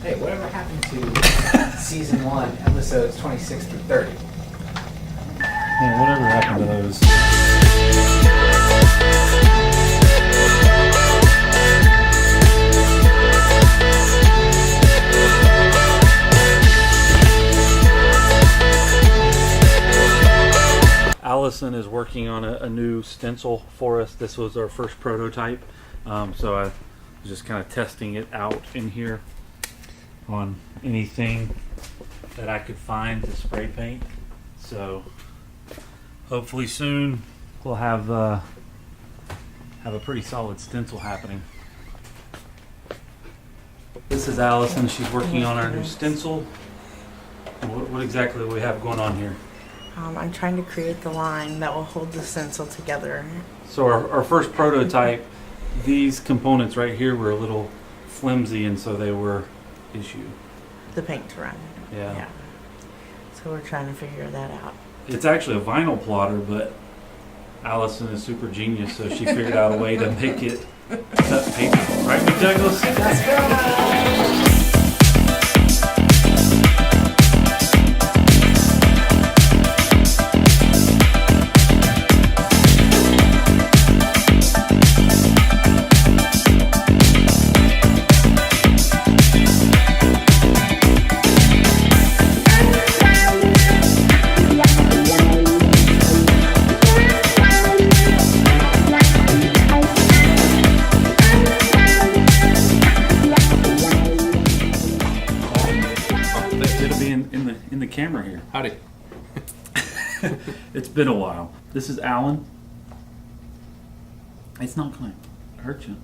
Hey, whatever happened to season 1, episodes 26 through 30? Yeah, whatever happened to those? Allison is working on a new stencil for us. This was our first prototype, so I was just kind of testing it out in here on anything that I could find to spray paint. So hopefully soon we'll have a pretty solid stencil happening. This is Allison. She's working on our new stencil. What exactly do we have going on here? I'm trying to create the line that will hold the stencil together. So our first prototype, these components right here were a little flimsy, and so they were issue. The paint to run. Yeah. So we're trying to figure that out. It's actually a vinyl plotter, but Allison is super genius, so she figured out a way to make it cut paper. Right, Big Douglas? That's right! Camera here. Howdy. It's been a while. This is Alan. It's not going to hurt you.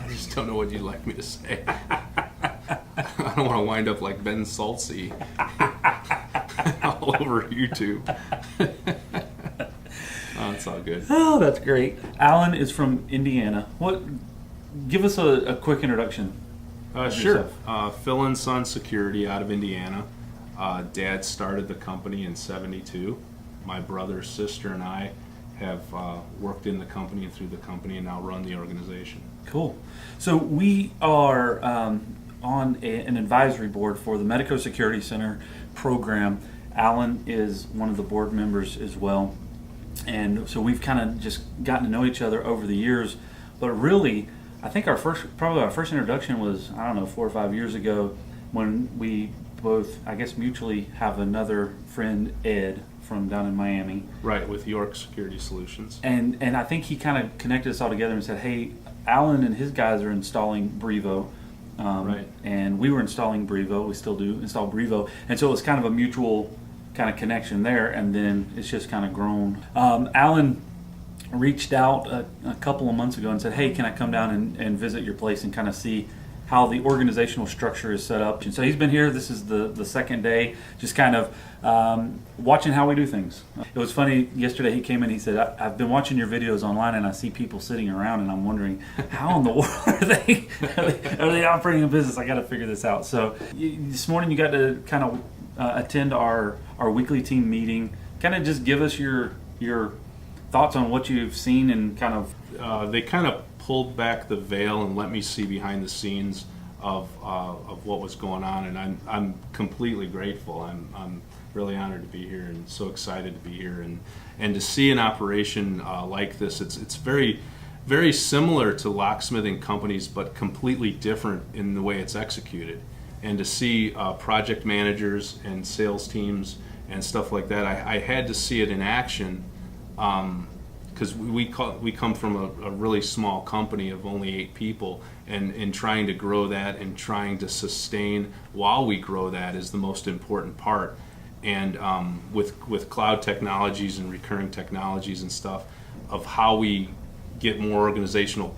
I just don't know what you'd like me to say. I don't want to wind up like Ben Saltzy all over YouTube. Oh, it's all good. Oh, that's great. Alan is from Indiana. Give us a quick introduction. Sure. Phil and Son Security out of Indiana. Dad started the company in '72. My brother, sister, and I have worked in the company and through the company and now run the organization. Cool. So we are on an advisory board for the Medico Security Center program. Alan is one of the board members as well. And so we've kind of just gotten to know each other over the years. But really, I think our first introduction was, 4 or 5 years ago when we both, I guess, mutually have another friend, Ed, from down in Miami. Right, with York Security Solutions. And I think he kind of connected us all together and said, hey, Alan and his guys are installing Brivo. Right. And we were installing Brivo. We still do install Brivo. And so it was kind of a mutual kind of connection there, and then it's just kind of grown. Alan reached out a couple of months ago and said, hey, can I come down and visit your place and kind of see how the organizational structure is set up. And so he's been here. This is the second day, just kind of watching how we do things. It was funny, yesterday he came in, he said, I've been watching your videos online and I see people sitting around and I'm wondering, how in the world are they operating a business? I got to figure this out. So this morning you got to kind of attend our weekly team meeting. Kind of just give us your thoughts on what you've seen and kind of... They kind of pulled back the veil and let me see behind the scenes of what was going on, and I'm completely grateful. I'm really honored to be here and so excited to be here and to see an operation like this. It's very, very similar to locksmithing companies, but completely different in the way it's executed. And to see project managers and sales teams and stuff like that, I had to see it in action. Because we come from a really small company of only 8 people, and trying to grow that and trying to sustain while we grow that is the most important part. And with cloud technologies and recurring technologies and stuff, of how we get more organizational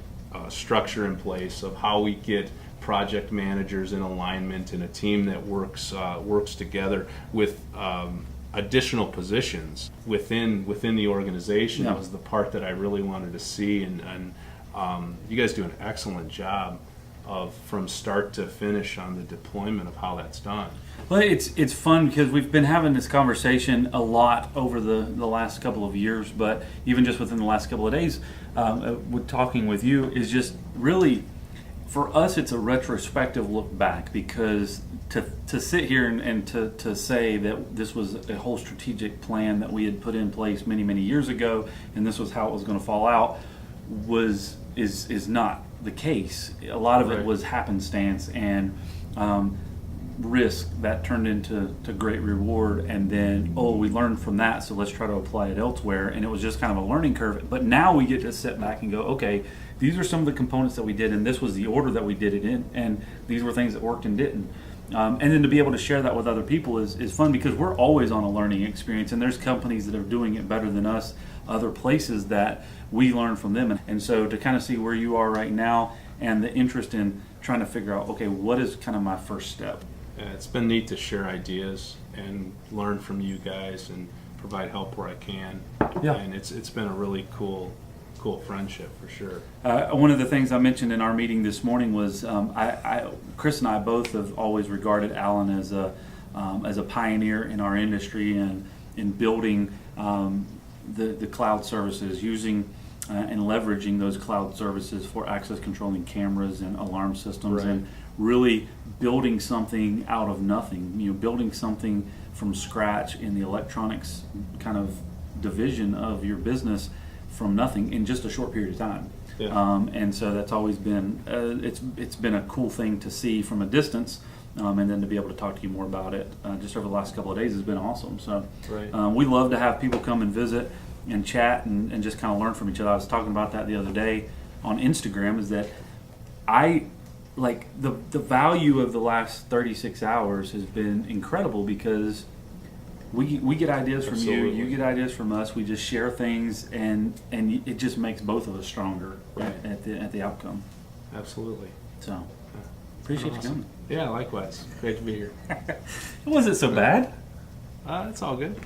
structure in place, of how we get project managers in alignment and a team that works together with additional positions within the organization. Yeah. Was the part that I really wanted to see, and you guys do an excellent job of from start to finish on the deployment of how that's done. Well, it's fun because we've been having this conversation a lot over the last couple of years, but even just within the last couple of days, with talking with you is just really for us, it's a retrospective look back, because to sit here and to say that this was a whole strategic plan that we had put in place many years ago, and this was how it was going to fall out, is not the case. A lot of it Right. was happenstance and risk that turned into great reward, and then we learned from that, so let's try to apply it elsewhere. And it was just kind of a learning curve. But now we get to sit back and go, okay, these are some of the components that we did, and this was the order that we did it in, and these were things that worked and didn't. And then to be able to share that with other people is fun, because we're always on a learning experience, and there's companies that are doing it better than us, other places that we learn from them. And so to kind of see where you are right now and the interest in trying to figure out, okay, what is kind of my first step? Yeah, it's been neat to share ideas and learn from you guys and provide help where I can. Yeah. And it's been a really cool friendship for sure. One of the things I mentioned in our meeting this morning was Chris and I both have always regarded Alan as a pioneer in our industry and in building the cloud services, using and leveraging those cloud services for access controlling cameras and alarm systems, Right. and really building something out of nothing. Building something from scratch in the electronics kind of division of your business from nothing in just a short period of time. Yeah. And so that's always been it's been a cool thing to see from a distance, and then to be able to talk to you more about it just over the last couple of days has been awesome. So Right. we love to have people come and visit and chat and just kind of learn from each other. I was talking about that the other day on Instagram, is that I like the value of the last 36 hours has been incredible, because we get ideas from Absolutely. you get ideas from us. We just share things, and it just makes both of us stronger Right. at the outcome. Absolutely. So appreciate you Awesome. coming. Yeah, likewise. Great to be here. Was it so bad? It's all good.